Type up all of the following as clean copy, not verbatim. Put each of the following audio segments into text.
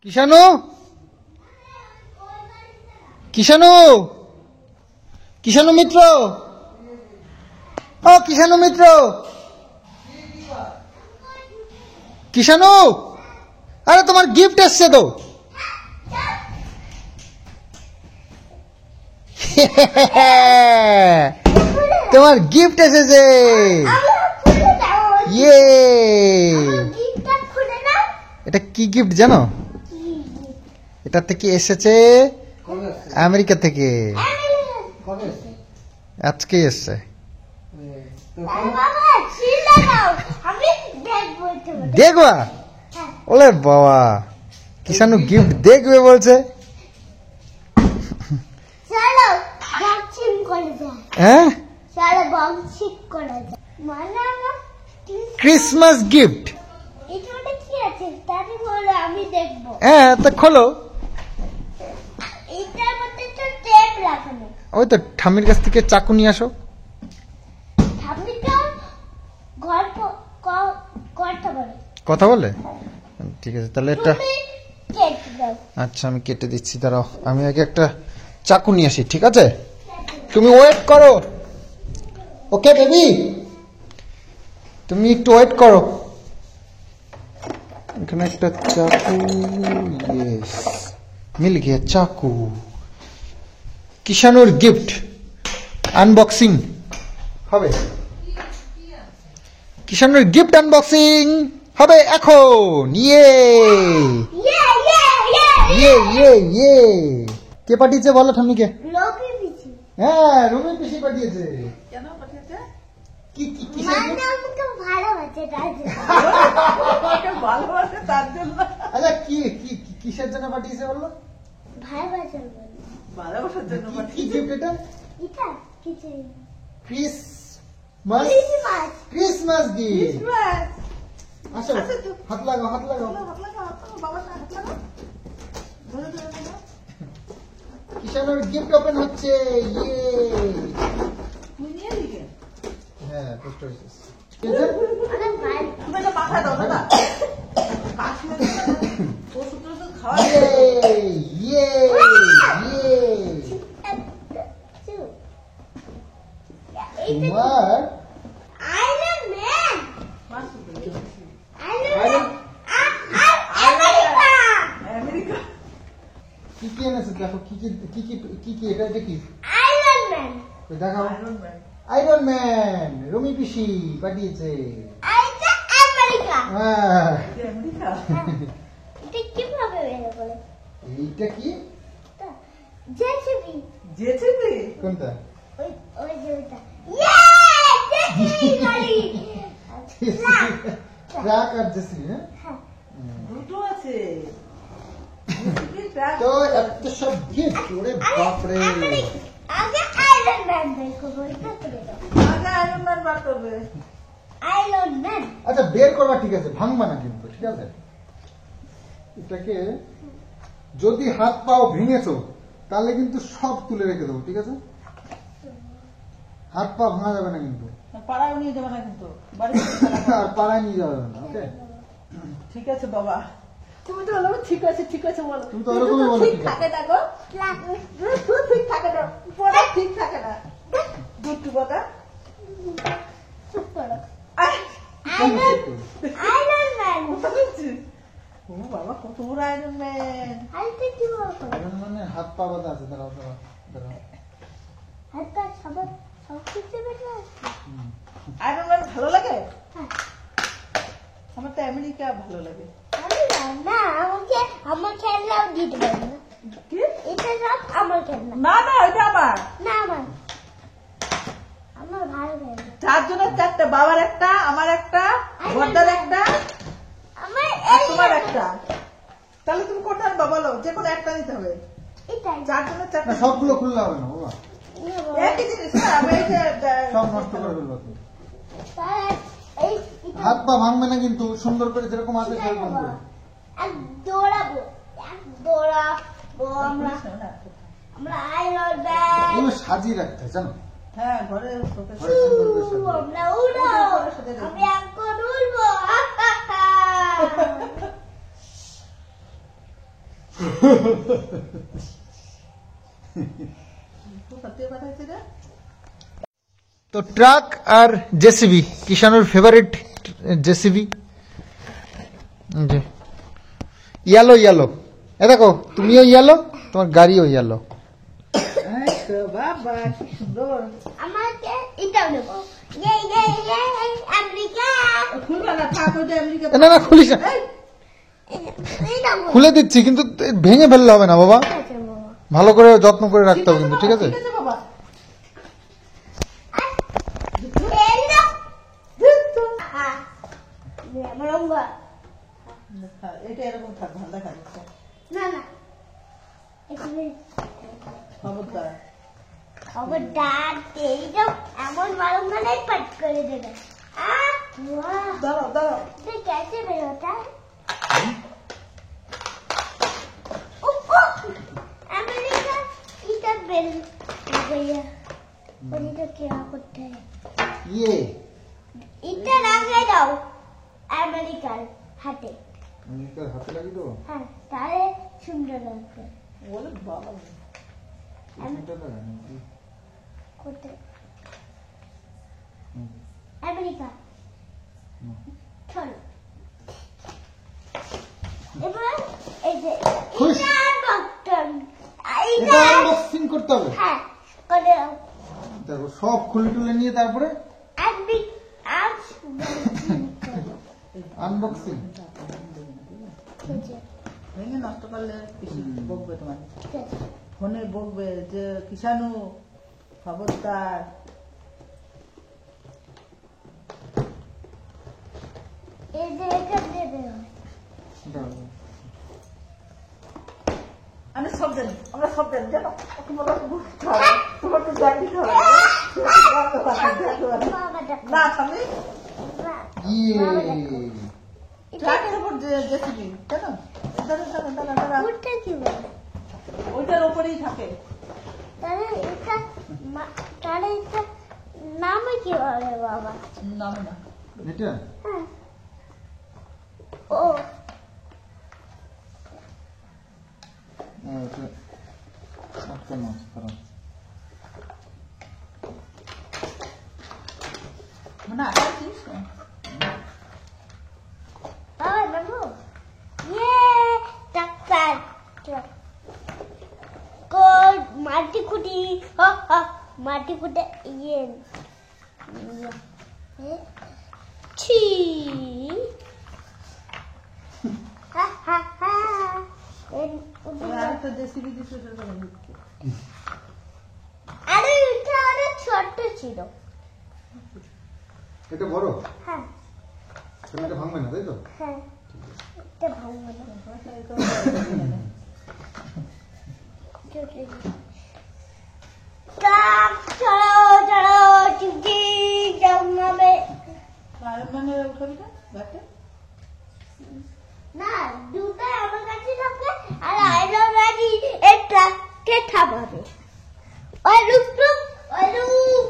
কিষাণু কিষাণু কিষাণু মিত্র, ও কিষাণু মিত্র, কিষাণু, আরে তোমার গিফট এসছে তো। তোমার গিফট এসেছে। ইয়ে, এটা কি গিফট জানো? এটা থেকে এসেছে আমেরিকা থেকে, আজকে এসছে। দেখবা? ওলে বাবা, কিষাণু গিফট দেখবে বলছে। হ্যাঁ, ক্রিসমাস গিফট। হ্যাঁ, তো খোলো। ওই তো ঠাম্মির কাছ থেকে চাকু নিয়ে আসো। কথা বলে? ঠিক আছে, তাহলে এটা আচ্ছা আমি কেটে দিচ্ছি, দাঁড়াও। আমি আগে একটা চাকু নিয়ে আসি, ঠিক আছে? তুমি ওয়েট করো, ওকে বেবি? তুমি একটু ওয়েট করো। এখানে একটা চাকু, ইয়েস, মিল গিয়া চাকু। কিষাণুর গিফট আনবক্সিং হবে। কিষাণুর গিফট আনবক্সিং হবে এখন। ইয়ে ইয়ে ইয়ে ইয়ে। কে পাঠিয়েছে বলো ঠাম্মিকে? হ্যাঁ, রুমি পিসি পাঠিয়েছে। কেন পাঠিয়েছে? কি কি কি ভালোবাসে তার জন্য। ভালোবাসে তার জন্য। আচ্ছা, কি কি কিসের জন্য পাঠিয়েছে বললো? ভালোবাসার জন্য। ভালোবাসার জন্য পাঠিয়েছে। কি গিফট এটা? এটা কিছু ক্রিসমাস ক্রিসমাস গিফট। আসো, হাত লাগাও, হাত লাগাও, হাত লাগাও, বাবা হাত লাগাও। ধরে ধরে ধরে। কিষাণুর গিফট ওপেন হচ্ছে। ইয়ে, নিয়ে নিয়ে। হ্যাঁ, পোস্ট হয়েছে। আরে ভাই, তুমি তো মাথা দাও দাদা। কাশ মেরে তো সূত্র তো খাওয়া। ইয়ে ইয়ে। তোমার আয়রন ম্যান। আমেরিকা। কি কি এনেছে দেখো? কি কি কি কি কি কি এটা কি? Iron man. দেখাও। আয়রন ম্যান রুমি পিসি পাঠিয়েছে। এইটা আমেরিকা। হ্যাঁ, আমেরিকা। এটা কিভাবে বের করে? এইটা কি? জেসিবি। জেসিবি কোনটা? ওই ওই যেটা। ইয়ে, জেসিবি গাড়ি। ট্রাক আর জেসিবি। হ্যাঁ, দুটো আছে। তো এত সব গিফট, ওরে বাপ রে। আগে আয়রন ম্যান দেখো, বলতে হবে আগে আয়রন ম্যান বার করবে। আয়রন ম্যান আচ্ছা বের করবা, ঠিক আছে, ভাঙবা না কিন্তু, ঠিক আছে? এটাকে যদি হাত পাও ভেঙেছো তাহলে কিন্তু সব তুলে রেখে দেবো, ঠিক আছে? হাত পা ভাঙা যাবে না কিন্তু, পাড়ায় নিয়ে যাবে না কিন্তু, আর পাড়ায় নিয়ে যাবে না। ওকে, ঠিক আছে বাবা। তুমি তো বলো ঠিক আছে, ঠিক আছে বলো। তুমি তো ওরকমই বলো, ঠিক থাকে না গো, ঠিক থাকে না, পড়া ঠিক থাকে না। দুটু বাবা চুপ করো। আয়রন ম্যান বুঝছিস? ও বাবা, কত বড় আয়রন ম্যান। হাতে কি বলো? আয়রন ম্যানের হাত পা বাঁধা আছে। দাঁড়াও দাঁড়াও দাঁড়াও, হাত পা সব কিছু বেঁধে আছে। আয়রন ম্যান ভালো লাগে? হ্যাঁ, আমার তো আমেরিকা ভালো লাগে। না, আমাকে আমার খেলনাও দিতে পারবে না। কি? এটা সব আমার খেলনা। না না, এটা আমার না, আমার ভালো খেলনা। চারজনের চারটা, বাবার একটা, আমার একটা, বড়দার একটা, আমার তোমার একটা। তাহলে তুমি কোনটা আনবা বলো? যে কোনো একটা নিতে হবে। এটাই চারজনের চারটা। সবগুলো খুললে হবে না বাবা, একই জিনিস না। আমি এই যে সব নষ্ট করে ফেলবো। হাত পা ভাঙবে না কিন্তু, সুন্দর করে যেরকম আছে সেরকম করে দৌড়াবো, দৌড়াবো। আমরা আয়রন ম্যান এগুলো সাজিয়ে রাখতে হয়, জানো? হ্যাঁ, ঘরে আমরা উড়বো, আমি এখন উড়বো। তো ট্রাক আর জেসিবি, কিষানুর ফেভারিট জেসিবি, ইয়ালো ইয়ালো। এ দেখো তুমিও ইয়ালো, তোমার গাড়িও ইয়ালো। বাবা কি সুন্দর। আমাকে এটা দেবো। আমেরিকা। খুলবা না, থাক ওটা আমেরিকা। না না খুলিস না, খুলে দিচ্ছি কিন্তু ভেঙে ফেললে হবে না বাবা, ভালো করে যত্ন করে রাখতে হবে কিন্তু, ঠিক আছে? বাবা এটা এরকম থাক, ভালো দেখা যাচ্ছে। না না খবরদার খবরদার এইটা এমন মারুম না, পাট করে দেবে। দাঁড়াও দাঁড়াও। ये कैसे बेल होता है? अमेरिका इधर बेल आ गई है। और इधर क्या करते हैं? ये इधर आगे जाओ। अमेरिका हाथे। अमेरिका हाथे लगी तो? हाँ, तारे सुंदर लगते हैं। বলে বাবা कोते। अमेरिका। চলো এবার এই যে এটা বাটন এটা আনবক্সিং করতে হবে। হ্যাঁ করে দেখো সব খুলে টুলে নিয়ে তারপরে আমি আজ আনবক্সিং। ভেঙে নষ্ট করলে বেশি বকবে, তোমার ফোনে বকবে যে কিষানু খবরদার। এই যে এটা দেবে আমি সব জানি, আমরা সব জানি, জানো তোমার তো জানি না স্বামী ট্রাকের উপর জেসিবি, জানো ওটা কি বলে? ওইটার উপরেই থাকে। তাহলে এটা নামে কি বলে বাবা? নাম না এটা হ্যাঁ ও এটা একটা মাছ করো মানে আছিস বাবা বাবু ये ट्रैक्टर को माटी कुटी माटी कुटे ये छी हा हा हा আরেকটা জেসিবি দিচ্ছে, আরে এটা অনেক ছোট ছিল। এটা বড়, হ্যাঁ তাহলে এটা ভাঙবে না, তাই তো? হ্যাঁ এটা ভাঙবে না। চলো চলো চিঠি জমাবে মানে উঠাবি না ব্যাটে? না দুটো আমার কাছে থাকবে আর আইলো গাড়ি এই ট্রাককে থামাবে। ওই লুক লুক ওই লুক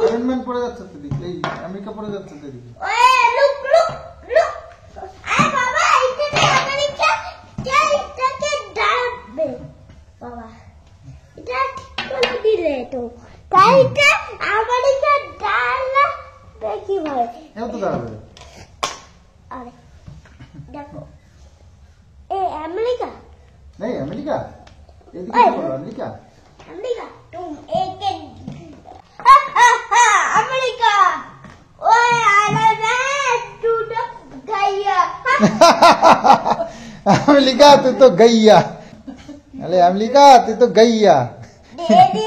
আয়রন ম্যান পড়ে যাচ্ছে তো দিকে, এই আমেরিকা পড়ে যাচ্ছে তো দিকে। ওই লুক লুক লুক আরে বাবা এটা আমেরিকা এটাকে ডাকবে বাবা, এটা করে দিলে তো তাই এটা আমেরিকা ডালা দেখি ভাই এও তো দাঁড়াবে। আরে দেখো এ আমেরিকা नहीं अमेरिका, এদিকে বলো আমেরিকা। अमेरिका तुम एक अमेरिका ओए आला ना तू तो गया अमेरिका तू तो गैया, अरे अमेरिका तू तो गैया। दे दे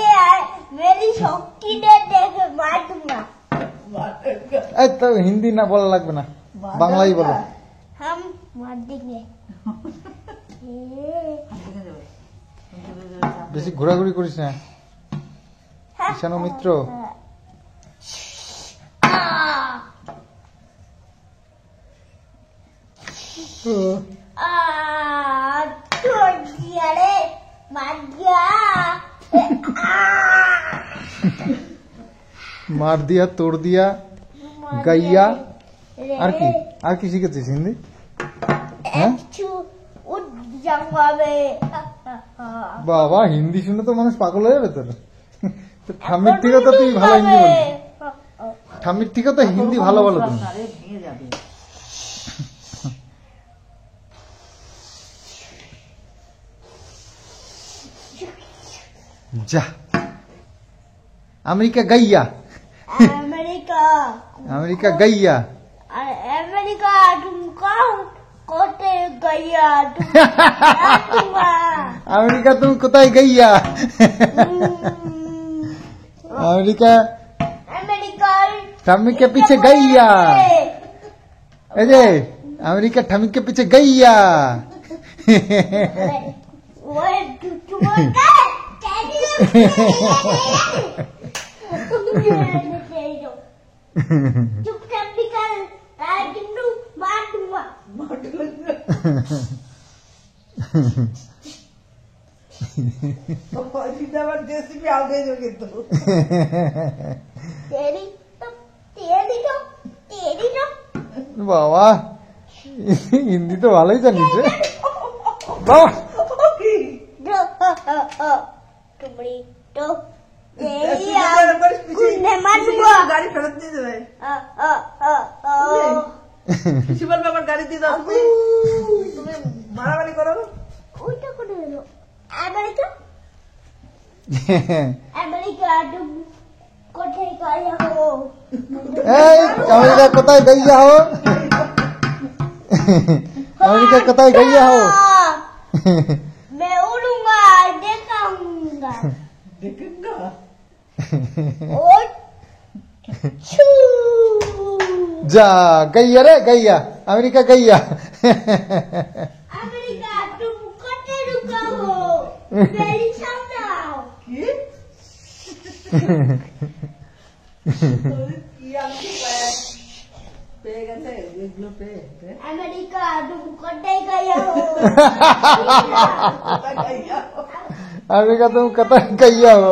मेरी शक्ति ने देख मार दूंगा। এই তো হিন্দি না বলা লাগবে না, বাংলাই বলো। हम मार देंगे। বেশি ঘোরাঘুরি করিস না কিষানু মিত্র। छोड़ दिया रे मार दिया মার দিয়া তোড় দিয়া গাইয়া। আর কি শিখেছিস হিন্দি? হ্যাঁ জামাবে বাবা হিন্দি শুনে তো মানুষ পাগল হয়ে যাবে তোর তো ঠাম্মির থেকে তো তুই ভালো হিন্দি বলবি ঠাম্মির থেকে তো হিন্দি ভালো বলো তুমি আরে ভেঙে যাবে যা আমেরিকা গাইয়া আমেরিকা আমেরিকা গাইয়া আর আমেরিকা তুমকা কোটে গয়া তুমা আমেরিকা তুমি কোথায় গাইয়া আমেরিকা আমেরিকা ঠাম্মি के पीछे गैया ए जे अमेरिका ठाम्मी के पीछे गैया ওই তুমকা চুপচাপ বিকাল তার কিন্তু মারুয়া देसी भी आ गए जो तो तेरी तो বাবা হিন্দি তো ভালোই জানিস রে বাবা तुम्हारी तो तेरी कुन्ने मारूंगा गाड़ी फेरत नहीं जाए किसी बार मैं गाड़ी दी दाओ तुम्हें मारामारी करो ওইটা কোন হলো আমেরিকা তুম কোথায় গয়া হো এই আমেরিকা কোথায় গাইয়া হো আমেরিকা কোথায় গাইয়া হো मैं उड़ूंगा देखाऊंगा देखेगा और छू যা গাইয়া রে গাইয়া আমেরিকা গাইয়া अमेरिका तुम कोटे रुका हो मेरी सामने आओ की पे गए एगलो पे अमेरिका तुम कोटे गया हो अमेरिका तुम कतई गैया हो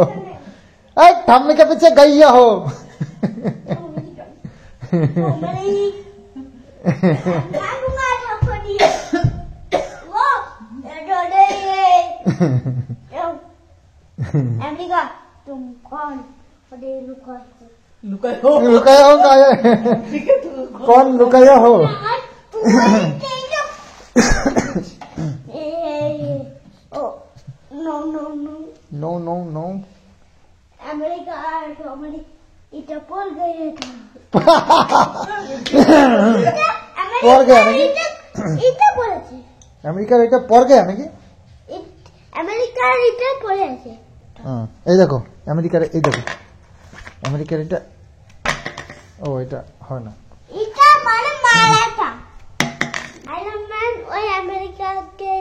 ए ठाम्मी के पीछे गैया हो मेरी मारूंगा थप्पड़ी वो डोडे अमेरिका तुम कौन कोटे रुका हो लुकाए हो लुकाया हो काया ठीक है तू कौन लुकाया हो No. No no no America हमारी इटा पड़ गए পড় গয়া নাকি ইটা পড়েছে আমেরিকার এটা পড় গয়া নাকি আমেরিকার ইটা পড়ে আছে এই দেখো আমেরিকার এই দেখো আমেরিকার এটা ও এটা হয় না ইটা মানে মারাটা আইরন ম্যান ওই আমেরিকাকে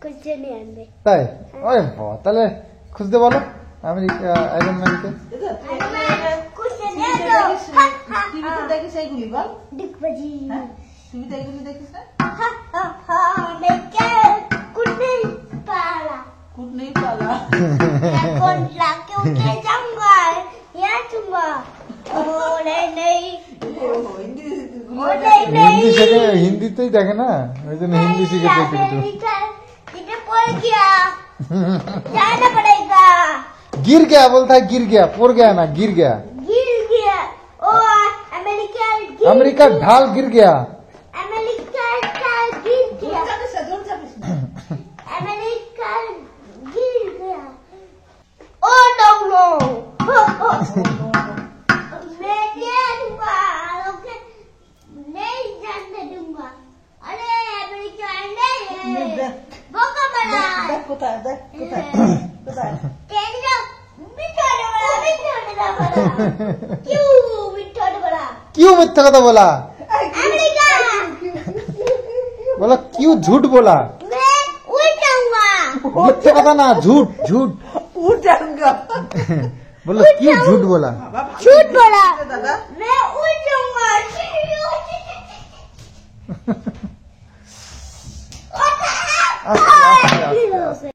খুঁজে নিয়ে আনবে তাই ওরে বাবা তাহলে খুঁজতে বলো আমেরিকা আয়রন ম্যানকে আইরন ম্যান খুঁজে নিয়ে টিভিতে দেখিস এইগুলি বল দেখবাজি টিভিতে এইগুলি দেখিস না আমেরিকা কুটনে পালা कुछ नहीं पाला कौन लाके उठे जाऊंगा या चूंगा ओ नहीं हिंदी হিন্দি শেখে হিন্দিতেই দেখে না ওই জন্য হিন্দি শিখে দেখে इधर पड़ गया जाना पड़ेगा गिर गया बोलता है गिर गया पड़ गया ना गिर गया ओ अमेरिका अमेरिका ढाल गिर गया अमेरिका का गिर गया जोर से अमेरिका गिर गया ओ नो मैं नहीं दूंगा ओके नहीं जानने दूंगा अरे अमेरिका नहीं बोका बड़ा कुत्ता है तेरी तो मिठा बड़ा क्यों मिठा बड़ा क्यों मिथ्या कथा बोला अमेरिका बोला क्यों झूठ बोला मैं उड़ जाऊंगा मिथ्या कथा ना झूठ झूठ उठ जाऊंगा बोला क्यों झूठ बोला झूठ बोला दादा मैं उड़ जाऊंगा अच्छा, अच्छा, अच्छा।